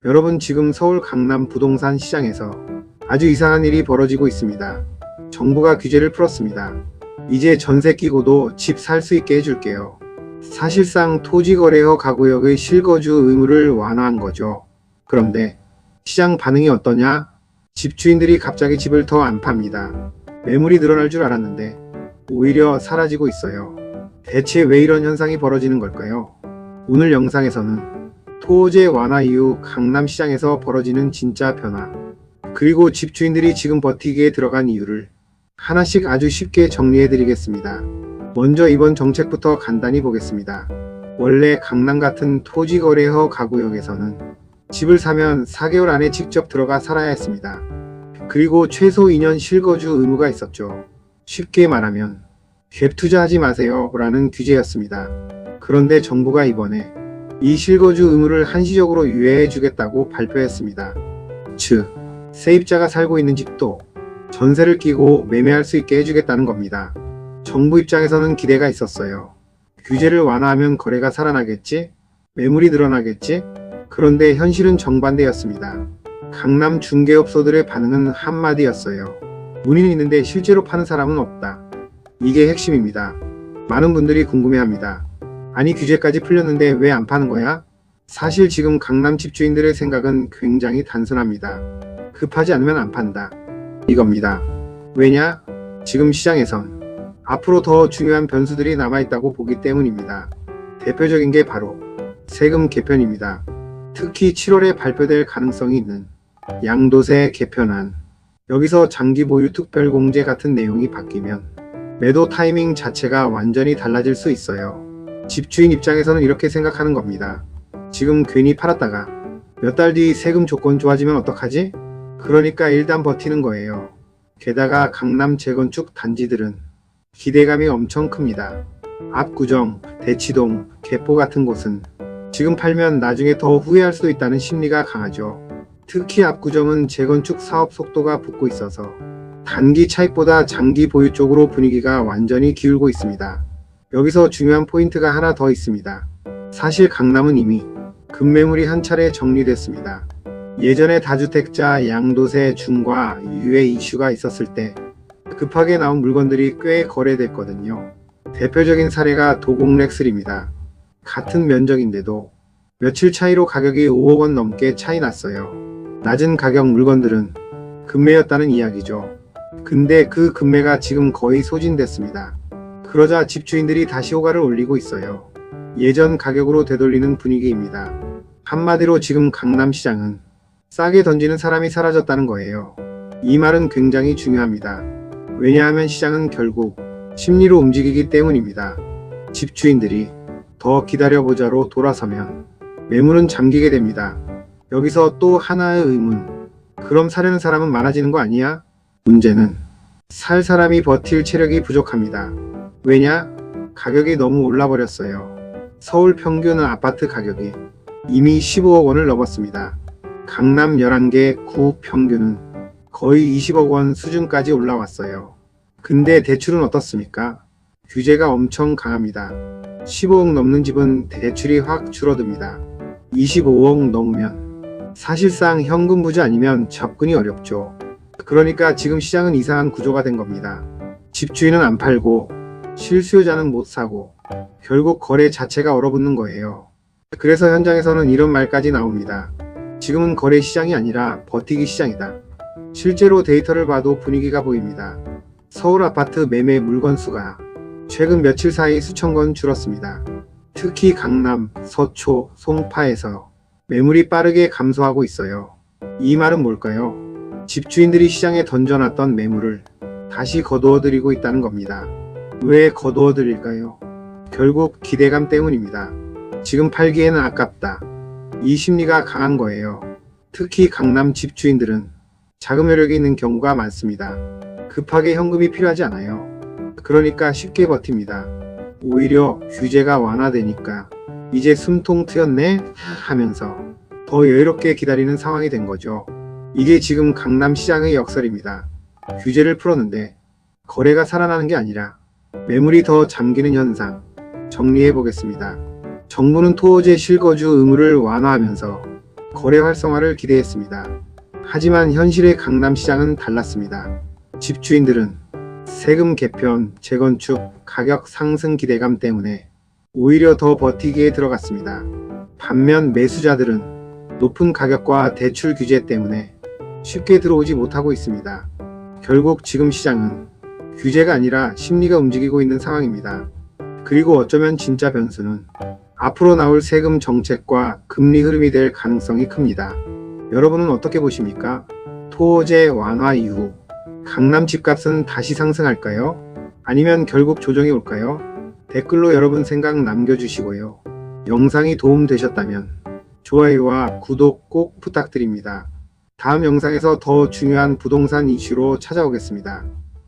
여러분, 지금 서울 강남 부동산 시장에서 아주 이상한 일이 벌어지고 있습니다. 정부가 규제를 풀었습니다. 이제 전세 끼고도 집 살 수 있게 해줄게요. 사실상 토지거래허 가구역의 실거주 의무를 완화한 거죠. 그런데 시장 반응이 어떠냐? 집주인들이 갑자기 집을 더 안 팝니다. 매물이 늘어날 줄 알았는데 오히려 사라지고 있어요. 대체 왜 이런 현상이 벌어지는 걸까요? 오늘 영상에서는 토제 완화 이후 강남시장에서 벌어지는 진짜 변화, 그리고 집주인들이 지금 버티기에 들어간 이유를 하나씩 아주 쉽게 정리해 드리겠습니다. 먼저 이번 정책부터 간단히 보겠습니다. 원래 강남 같은 토지거래허 가구역에서는 집을 사면 4개월 안에 직접 들어가 살아야 했습니다. 그리고 최소 2년 실거주 의무가 있었죠. 쉽게 말하면 갭 투자하지 마세요 라는 규제였습니다. 그런데 정부가 이번에 이 실거주 의무를 한시적으로 유예해 주겠다고 발표했습니다. 즉, 세입자가 살고 있는 집도 전세를 끼고 매매할 수 있게 해주겠다는 겁니다. 정부 입장에서는 기대가 있었어요. 규제를 완화하면 거래가 살아나겠지? 매물이 늘어나겠지? 그런데 현실은 정반대였습니다. 강남 중개업소들의 반응은 한마디였어요. 문의는 있는데 실제로 파는 사람은 없다. 이게 핵심입니다. 많은 분들이 궁금해합니다. 아니, 규제까지 풀렸는데 왜 안 파는 거야? 사실 지금 강남 집주인들의 생각은 굉장히 단순합니다. 급하지 않으면 안 판다. 이겁니다. 왜냐? 지금 시장에선 앞으로 더 중요한 변수들이 남아있다고 보기 때문입니다. 대표적인 게 바로 세금 개편입니다. 특히 7월에 발표될 가능성이 있는 양도세 개편안. 여기서 장기 보유 특별공제 같은 내용이 바뀌면 매도 타이밍 자체가 완전히 달라질 수 있어요. 집주인 입장에서는 이렇게 생각하는 겁니다. 지금 괜히 팔았다가 몇 달 뒤 세금 조건 좋아지면 어떡하지? 그러니까 일단 버티는 거예요. 게다가 강남 재건축 단지들은 기대감이 엄청 큽니다. 압구정, 대치동, 개포 같은 곳은 지금 팔면 나중에 더 후회할 수도 있다는 심리가 강하죠. 특히 압구정은 재건축 사업 속도가 붙고 있어서 단기 차익보다 장기 보유 쪽으로 분위기가 완전히 기울고 있습니다. 여기서 중요한 포인트가 하나 더 있습니다. 사실 강남은 이미 급매물이 한 차례 정리됐습니다. 예전에 다주택자 양도세 중과 유예 이슈가 있었을 때 급하게 나온 물건들이 꽤 거래됐거든요. 대표적인 사례가 도곡렉슬입니다. 같은 면적인데도 며칠 차이로 가격이 5억 원 넘게 차이 났어요. 낮은 가격 물건들은 급매였다는 이야기죠. 근데 그 급매가 지금 거의 소진됐습니다. 그러자 집주인들이 다시 호가를 올리고 있어요. 예전 가격으로 되돌리는 분위기입니다. 한마디로 지금 강남시장은 싸게 던지는 사람이 사라졌다는 거예요. 이 말은 굉장히 중요합니다. 왜냐하면 시장은 결국 심리로 움직이기 때문입니다. 집주인들이 더 기다려보자로 돌아서면 매물은 잠기게 됩니다. 여기서 또 하나의 의문. 그럼 사려는 사람은 많아지는 거 아니야? 문제는 살 사람이 버틸 체력이 부족합니다. 왜냐? 가격이 너무 올라버렸어요. 서울 평균 아파트 가격이 이미 15억 원을 넘었습니다. 강남 11개 구 평균은 거의 20억 원 수준까지 올라왔어요. 근데 대출은 어떻습니까? 규제가 엄청 강합니다. 15억 넘는 집은 대출이 확 줄어듭니다. 25억 넘으면 사실상 현금 부자 아니면 접근이 어렵죠. 그러니까 지금 시장은 이상한 구조가 된 겁니다. 집주인은 안 팔고 실수요자는 못 사고 결국 거래 자체가 얼어붙는 거예요. 그래서 현장에서는 이런 말까지 나옵니다. 지금은 거래 시장이 아니라 버티기 시장이다. 실제로 데이터를 봐도 분위기가 보입니다. 서울 아파트 매매 물건 수가 최근 며칠 사이 수천 건 줄었습니다. 특히 강남, 서초, 송파에서 매물이 빠르게 감소하고 있어요. 이 말은 뭘까요? 집주인들이 시장에 던져놨던 매물을 다시 거두어들이고 있다는 겁니다. 왜 거두어들일까요? 결국 기대감 때문입니다. 지금 팔기에는 아깝다. 이 심리가 강한 거예요. 특히 강남 집주인들은 자금 여력이 있는 경우가 많습니다. 급하게 현금이 필요하지 않아요. 그러니까 쉽게 버팁니다. 오히려 규제가 완화되니까 이제 숨통 트였네 하면서 더 여유롭게 기다리는 상황이 된 거죠. 이게 지금 강남시장의 역설입니다. 규제를 풀었는데 거래가 살아나는 게 아니라 매물이 더 잠기는 현상. 정리해 보겠습니다. 정부는 토지 실거주 의무를 완화하면서 거래 활성화를 기대했습니다. 하지만 현실의 강남시장은 달랐습니다. 집주인들은 세금 개편, 재건축, 가격 상승 기대감 때문에 오히려 더 버티기에 들어갔습니다. 반면 매수자들은 높은 가격과 대출 규제 때문에 쉽게 들어오지 못하고 있습니다. 결국 지금 시장은 규제가 아니라 심리가 움직이고 있는 상황입니다. 그리고 어쩌면 진짜 변수는 앞으로 나올 세금 정책과 금리 흐름이 될 가능성이 큽니다. 여러분은 어떻게 보십니까? 토호제 완화 이후 강남 집값은 다시 상승할까요? 아니면 결국 조정이 올까요? 댓글로 여러분 생각 남겨주시고요. 영상이 도움되셨다면 좋아요와 구독 꼭 부탁드립니다. 다음 영상에서 더 중요한 부동산 이슈로 찾아오겠습니다.